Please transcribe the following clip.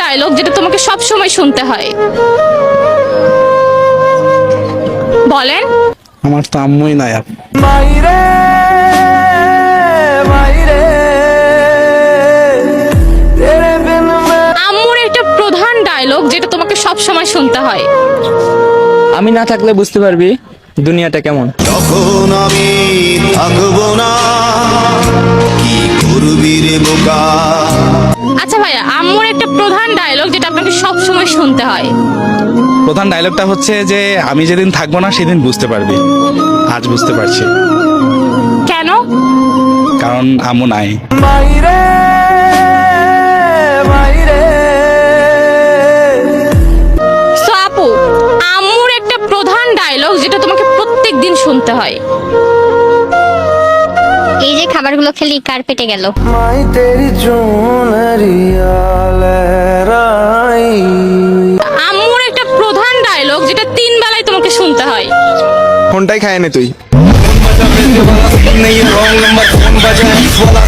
Dialogue যেটা তোমাকে সব সময় শুনতে হয়? বলেন। আমার তো আম্মুই নাই আপু। মাইরে মাইরে তেরে বিন মে আম্মুর একটা প্রধান ডায়লগ যেটা তোমাকে সব সময় শুনতে হয়? আমি না থাকলে বুঝতে পারবি দুনিয়াটা কেমন। তখন আমি থাকবো না, কি করবি রে বোকা। আচ্ছা ভাইয়া, আম্মুর একটা প্রধান ডায়লগ যেটা আপনাকে সব সময় শুনতে হয়? প্রধান ডায়লগটা হচ্ছে যে আমি যেদিন থাকবো না সেদিন বুঝতে পারবি। আজ বুঝতে পারছি, কেন? কারণ আম্মু নাই। মাইরে মাইরে সো আপু, আম্মুর একটা প্রধান ডায়লগ যেটা তোমাকে প্রত্যেক দিন শুনতে হয়? এই যে খাবারগুলো খেলি কার পেটে গেল? মাই তেরি চুনরিয়া লহরাই আম্মুর একটা প্রধান ডায়লগ যেটা 3 বেলায় তোমাকে শুনতে হয়? ফোনটাই খায় নে তুই। नहीं रॉन्ग नंबर फोन बजा वाला